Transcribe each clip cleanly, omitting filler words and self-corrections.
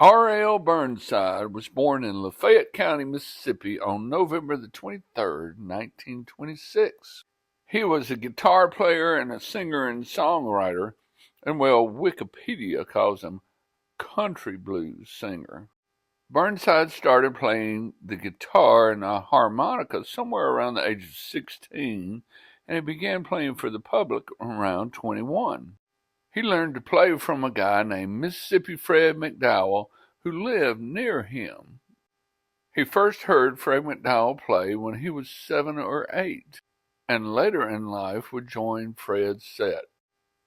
RL Burnside was born in Lafayette County, Mississippi on November the 23rd, 1926. He was a guitar player and a singer and songwriter, and Wikipedia calls him country blues singer. Burnside started playing the guitar and a harmonica somewhere around the age of 16, and he began playing for the public around 21. He learned to play from a guy named Mississippi Fred McDowell who lived near him. He first heard Fred McDowell play when he was 7 or 8, and later in life would join Fred's set.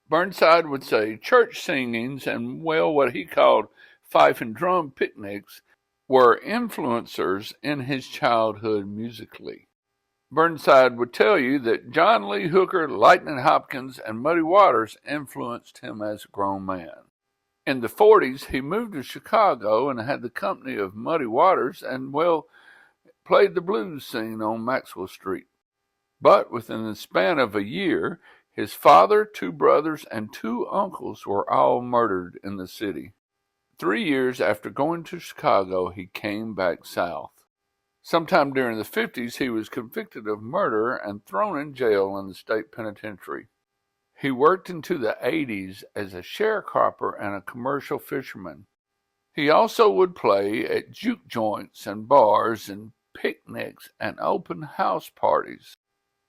Burnside would say church singings and, what he called fife and drum picnics were influencers in his childhood musically. Burnside would tell you that John Lee Hooker, Lightning Hopkins, and Muddy Waters influenced him as a grown man. In the 40s, he moved to Chicago and had the company of Muddy Waters and, played the blues scene on Maxwell Street. But within the span of a year, his father, 2 brothers, and 2 uncles were all murdered in the city. 3 years after going to Chicago, he came back south. Sometime during the 50s, he was convicted of murder and thrown in jail in the state penitentiary. He worked into the 80s as a sharecropper and a commercial fisherman. He also would play at juke joints and bars and picnics and open house parties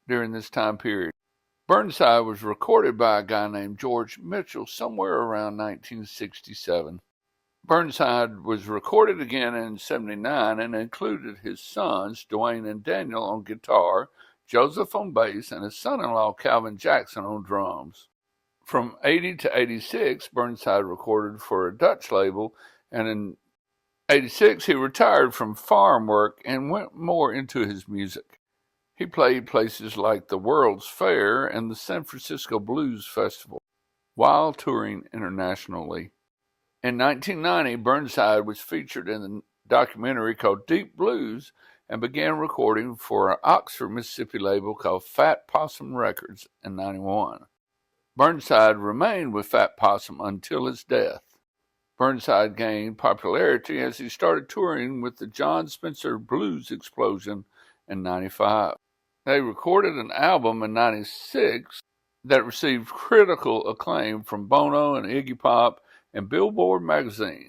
during this time period. Burnside was recorded by a guy named George Mitchell somewhere around 1967. Burnside was recorded again in 1979 and included his sons, Dwayne and Daniel, on guitar, Joseph on bass, and his son-in-law, Calvin Jackson, on drums. From 80 to 86, Burnside recorded for a Dutch label, and in 86 he retired from farm work and went more into his music. He played places like the World's Fair and the San Francisco Blues Festival, while touring internationally. In 1990, Burnside was featured in the documentary called Deep Blues and began recording for an Oxford, Mississippi label called Fat Possum Records in 1991. Burnside remained with Fat Possum until his death. Burnside gained popularity as he started touring with the John Spencer Blues Explosion in 1995. They recorded an album in 1996 that received critical acclaim from Bono and Iggy Pop and Billboard magazine,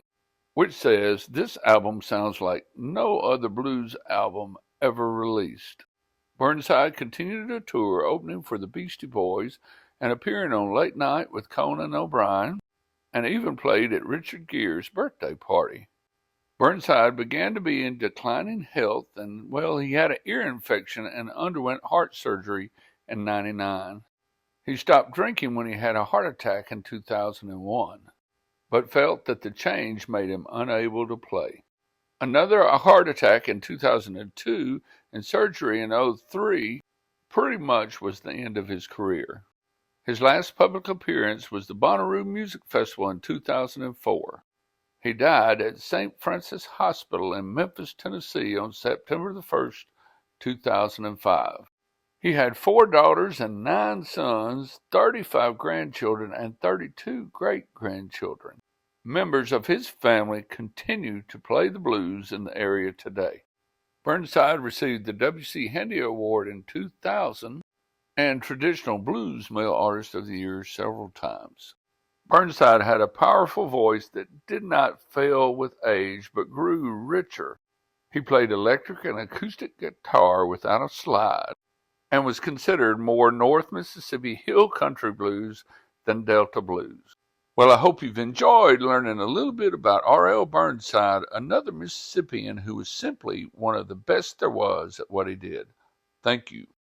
which says this album sounds like no other blues album ever released. Burnside continued to tour, opening for the Beastie Boys and appearing on Late Night with Conan O'Brien, and even played at Richard Gere's birthday party. Burnside began to be in declining health and, he had an ear infection and underwent heart surgery in 1999. He stopped drinking when he had a heart attack in 2001. But felt that the change made him unable to play. Another heart attack in 2002 and surgery in 2003 pretty much was the end of his career. His last public appearance was the Bonnaroo Music Festival in 2004. He died at St. Francis Hospital in Memphis, Tennessee on September 1st, 2005. He had 4 daughters and 9 sons, 35 grandchildren, and 32 great-grandchildren. Members of his family continue to play the blues in the area today. Burnside received the W.C. Handy Award in 2000 and Traditional Blues Male Artist of the Year several times. Burnside had a powerful voice that did not fail with age but grew richer. He played electric and acoustic guitar without a slide, and was considered more North Mississippi Hill Country Blues than Delta Blues. I hope you've enjoyed learning a little bit about R.L. Burnside, another Mississippian who was simply one of the best there was at what he did. Thank you.